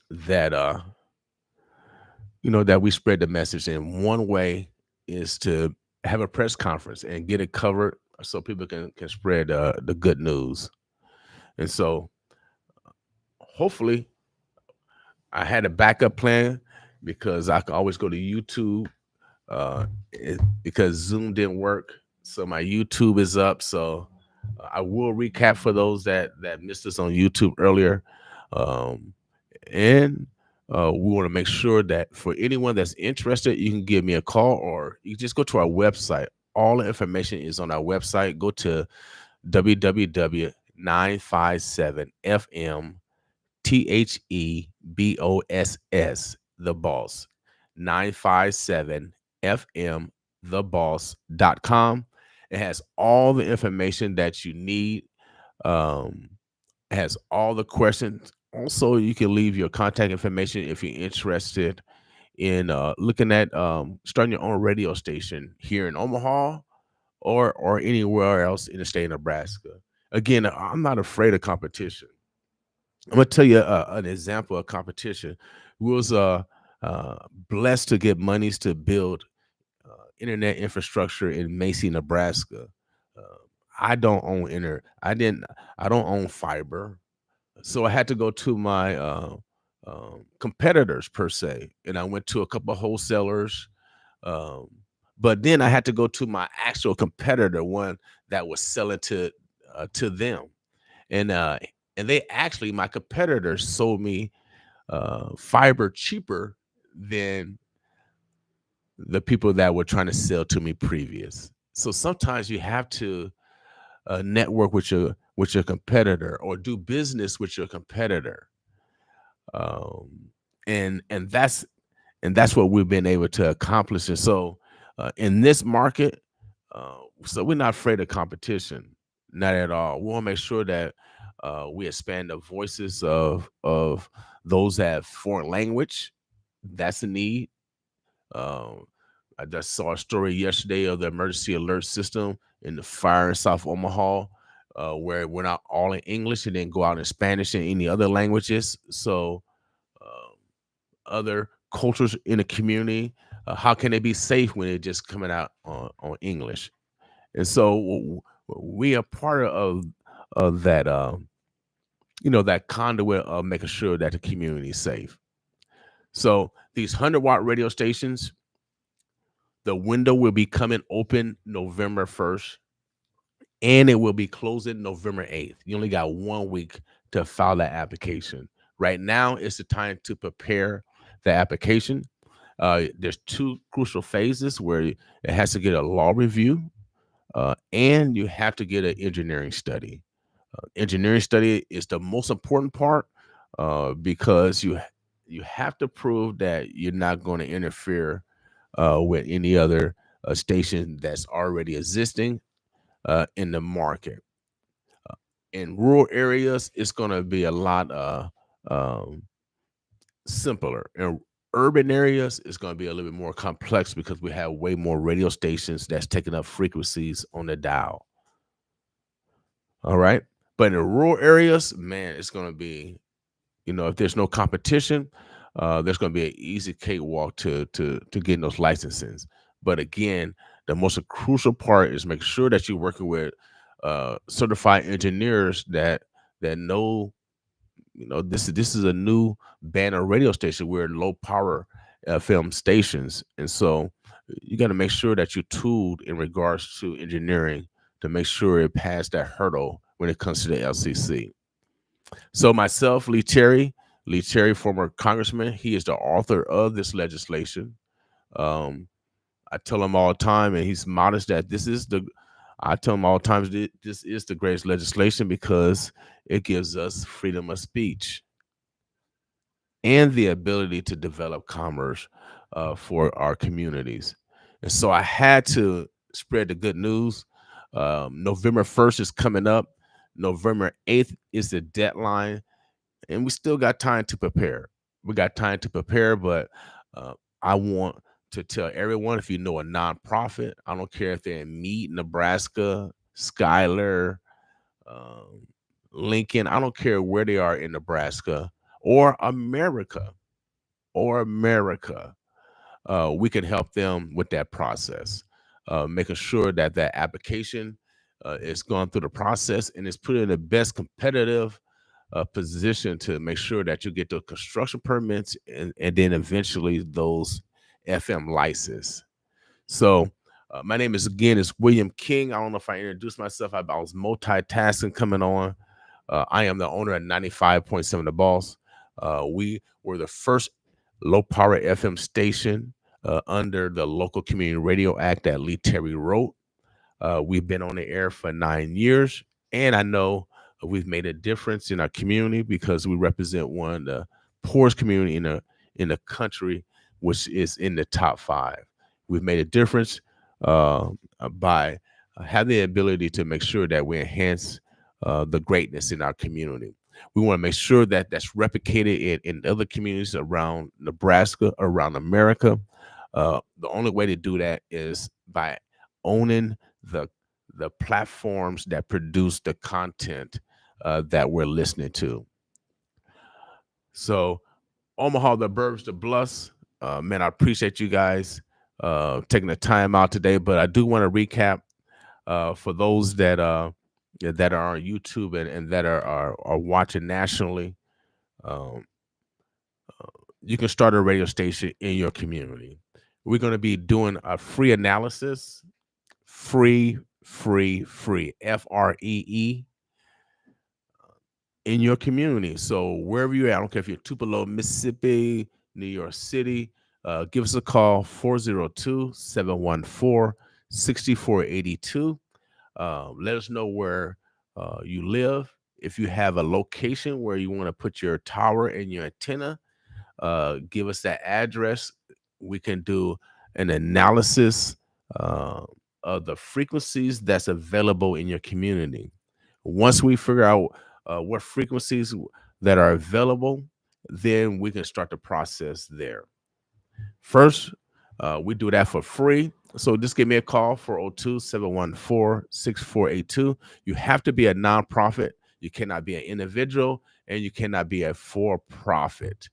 that that we spread the message. And one way is to have a press conference and get it covered so people can spread the good news. And so hopefully I had a backup plan because I can always go to YouTube because Zoom didn't work. So my YouTube is up. So I will recap for those that missed us on YouTube earlier. Um, and we want to make sure that for anyone that's interested, you can give me a call or you just go to our website. All the information is on our website. Go to www.957fm THEBOSS, the boss, 957 FM, theboss.com. It has all the information that you need. Um, it has all the questions. Also, you can leave your contact information if you're interested in looking at starting your own radio station here in Omaha or anywhere else in the state of Nebraska. Again, I'm not afraid of competition. I'm gonna tell you an example of competition. We was uh, blessed to get monies to build internet infrastructure in Macy, Nebraska. Uh, I don't own inter. I didn't. I don't own fiber, so I had to go to my competitors per se, and I went to a couple of wholesalers. Um, but then I had to go to my actual competitor, one that was selling to them, and uh, and they actually my competitors sold me fiber cheaper than the people that were trying to sell to me previous. So sometimes you have to network with your competitor or do business with your competitor, um, and that's what we've been able to accomplish. And so in this market, so we're not afraid of competition, not at all. We want to make sure that we expand the voices of those that have foreign language. That's a need. Um, I just saw a story yesterday of the emergency alert system in the fire in South Omaha, where it went out all in English and then go out in Spanish and any other languages. So, um, other cultures in the community, how can they be safe when they're just coming out on English? And so, we are part of that, that conduit of making sure that the community is safe. So, these 100-watt radio stations, the window will be coming open November 1st, and it will be closing November 8th. You only got 1 week to file that application. Right now, it's the time to prepare the application. There's two crucial phases where it has to get a law review, and you have to get an engineering study. Engineering study is the most important part because you have to prove that you're not going to interfere with any other station that's already existing in the market. In rural areas, it's going to be a lot um, simpler. In urban areas, it's going to be a little bit more complex because we have way more radio stations that's taking up frequencies on the dial. All right. But in the rural areas, man, it's going to be, if there's no competition, there's going to be an easy cakewalk to getting those licenses. But again, the most crucial part is make sure that you're working with certified engineers that know, this is a new band of radio station. We're low power film stations, and so you got to make sure that you're tooled in regards to engineering to make sure it passed that hurdle when it comes to the LCC. So myself, Lee Terry, former congressman, he is the author of this legislation. Um, I tell him all the time, and he's modest that I tell him all the time that this is the greatest legislation because it gives us freedom of speech and the ability to develop commerce for our communities. And so I had to spread the good news. November 1st is coming up. November 8th is the deadline, and we still got time to prepare. We got time to prepare, but uh, I want to tell everyone, if you know a nonprofit, I don't care if they're in Mead, Nebraska, Schuyler, um, Lincoln, I don't care where they are in Nebraska, or America, or America, we can help them with that process, making sure that that application is going through the process and is put in the best competitive position to make sure that you get the construction permits and then eventually those FM licenses. So, my name is again is William King. I don't know if I introduced myself. I was multitasking coming on. I am the owner of 95.7 The Boss. We were the first low power FM station under the Local Community Radio Act that Lee Terry wrote. We've been on the air for 9 years, and I know we've made a difference in our community because we represent one of the poorest community in the country, which is in the top five. We've made a difference by having the ability to make sure that we enhance the greatness in our community. We want to make sure that that's replicated in other communities around Nebraska, around America. The only way to do that is by owning the the platforms that produce the content that we're listening to. So, Omaha, the Burbs, the Bluffs, man, I appreciate you guys taking the time out today. But I do want to recap for those that are on YouTube and that are watching nationally. Um, you can start a radio station in your community. We're going to be doing a free analysis, free, FREE, in your community. So wherever you're at, I don't care if you're Tupelo, Mississippi, New York City, give us a call, 402-714-6482. Let us know where you live. If you have a location where you want to put your tower and your antenna, give us that address. We can do an analysis of the frequencies that's available in your community. Once we figure out what frequencies that are available, then we can start the process there. First, we do that for free. So just give me a call, 402-714-6482. You have to be a nonprofit. You cannot be an individual, and you cannot be a for-profit.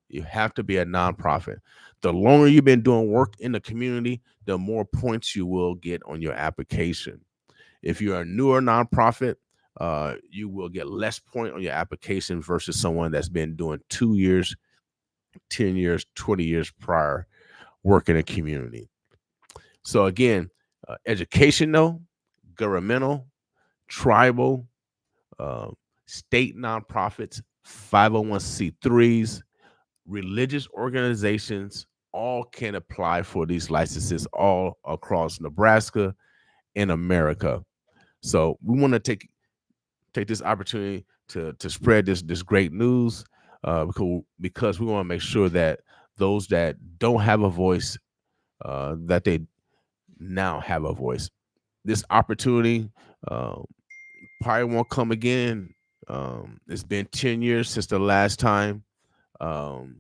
You have to be a nonprofit. The longer you've been doing work in the community, the more points you will get on your application. If you're a newer nonprofit, you will get less point on your application versus someone that's been doing 2 years, 10 years, 20 years prior work in a community. So again, educational, governmental, tribal, uh, state nonprofits, 501c3s, religious organizations, all can apply for these licenses all across Nebraska and America. So we want to take this opportunity to spread this great news because we want to make sure that those that don't have a voice that they now have a voice. This opportunity probably won't come again. It's been 10 years since the last time. Um,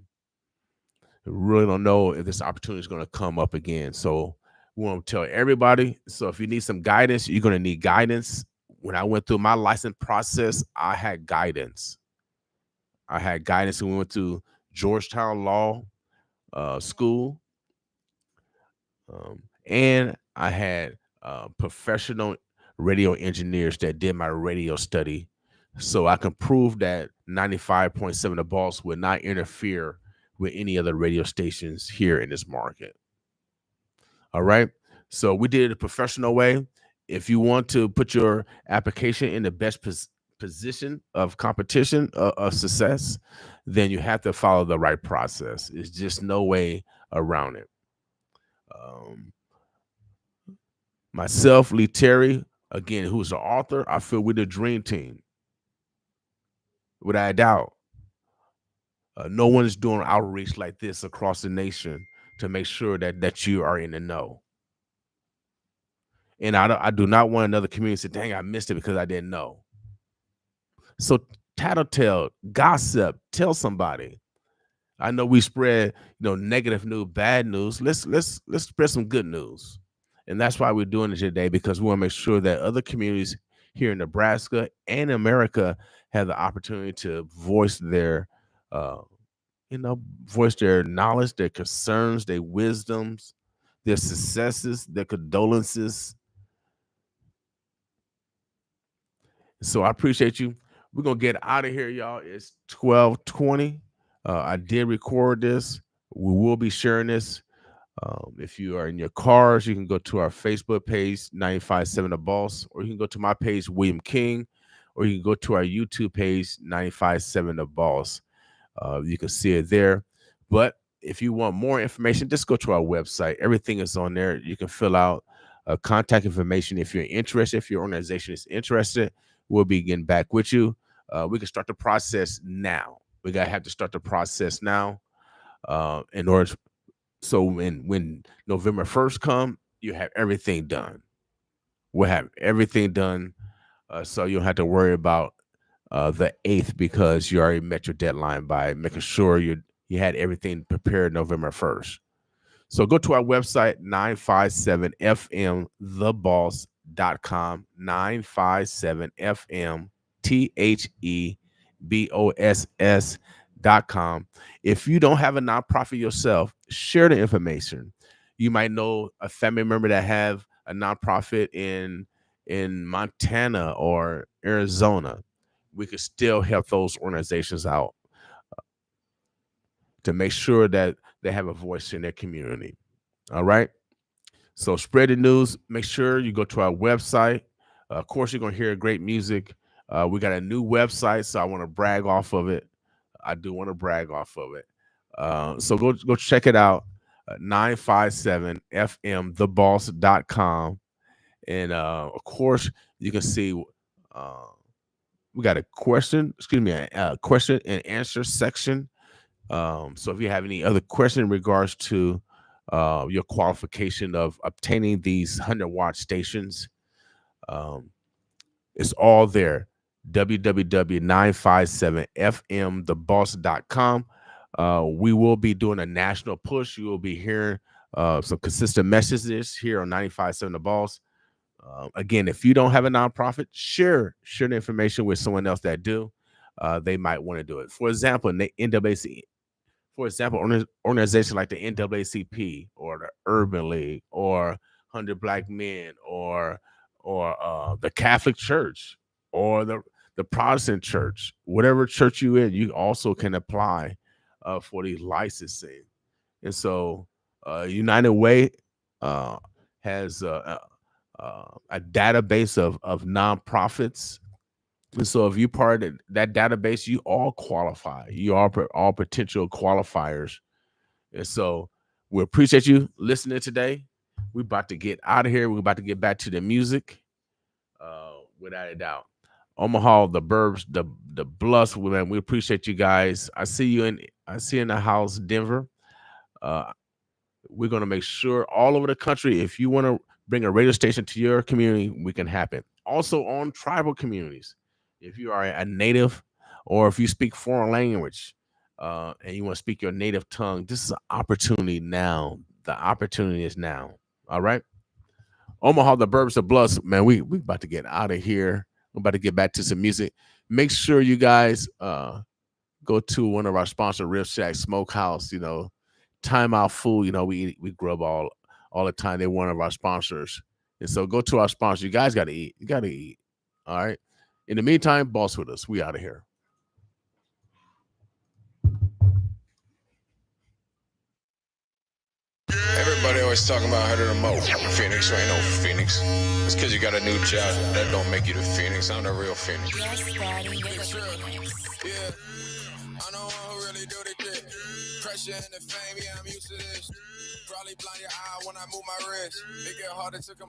really don't know if this opportunity is going to come up again. So we want to tell everybody. So if you need some guidance, you're going to need guidance. When I went through my license process, I had guidance. And we went to Georgetown Law School, and I had professional radio engineers that did my radio study, so I can prove that 95.7 The Boss would not interfere with any other radio stations here in this market. All right. So we did it a professional way. If you want to put your application in the best position of competition of success, then you have to follow the right process. It's just no way around it. Um, Myself, Lee Terry, again, who's the author, I feel we're the dream team, without a doubt. No one is doing outreach like this across the nation to make sure that you are in the know. And I do not want another community to say, dang, I missed it because I didn't know. So tattletale, gossip, tell somebody. I know we spread, negative news, bad news. Let's spread some good news. And that's why we're doing it today, because we want to make sure that other communities here in Nebraska and America have the opportunity to voice their uh, voice their knowledge, their concerns, their wisdoms, their successes, their condolences. So I appreciate you. We're gonna get out of here, y'all. It's 12:20. I did record this. We will be sharing this. If you are in your cars, you can go to our Facebook page, 957 The Boss, or you can go to my page, William King, or you can go to our YouTube page, 957 The Boss. You can see it there. But if you want more information, just go to our website. Everything is on there. You can fill out contact information if you're interested. If your organization is interested, we'll be getting back with you. We can start the process now. We gotta have to start the process now in order. So when November 1st come, you have everything done. We'll have everything done, so you don't have to worry about the 8th because you already met your deadline by making sure you had everything prepared November 1st. So go to our website, 957fmtheboss.com, 957fmtheboss.com. If you don't have a nonprofit yourself, share the information. You might know a family member that have a nonprofit in Montana or Arizona. We could still help those organizations out to make sure that they have a voice in their community. All right. So spread the news. Make sure you go to our website. Of course, you're going to hear great music. We got a new website, so I want to brag off of it. I do want to brag off of it. So go check it out, 957fmtheboss.com. And of course, you can see we got a question and answer section. So if you have any other question in regards to your qualification of obtaining these 100-watt stations, it's all there. www.957fmtheboss.com. We will be doing a national push. You will be hearing some consistent messages here on 957 The Boss. Again, if you don't have a nonprofit, share the information with someone else that do. They might want to do it. For example, in the NAACP, organizations like the NAACP or the Urban League or 100 Black Men or the Catholic Church or the Protestant Church, whatever church you in, you also can apply for these licensing. And so United Way has a database of nonprofits. And so if you're part of that database, you all qualify. You are all potential qualifiers. And so we appreciate you listening today. We're about to get out of here. We're about to get back to the music, without a doubt. Omaha, the Burbs, the Bluffs, man, we appreciate you guys. I see you in the house, Denver. We're going to make sure all over the country, if you want to bring a radio station to your community, we can happen. Also on tribal communities. If you are a native or if you speak foreign language and you want to speak your native tongue, this is an opportunity now. The opportunity is now. All right. Omaha, the Burbs, the Bluffs, man, we about to get out of here. We're about to get back to some music. Make sure you guys go to one of our sponsors, Rib Shack Smokehouse. Time Out Food. We grub all the time. They're one of our sponsors. And so go to our sponsor. You guys got to eat. You got to eat. All right. In the meantime, boss with us. We out of here. Everybody always talking about how to remote. Phoenix, you ain't no Phoenix. It's because you got a new job. That don't make you the Phoenix. I'm the real Phoenix. Yes, Daddy. Yeah. I know who really do the shit. Pressure and the fame, yeah, I'm used to this. Probably blind your eye when I move my wrist. It get harder to come.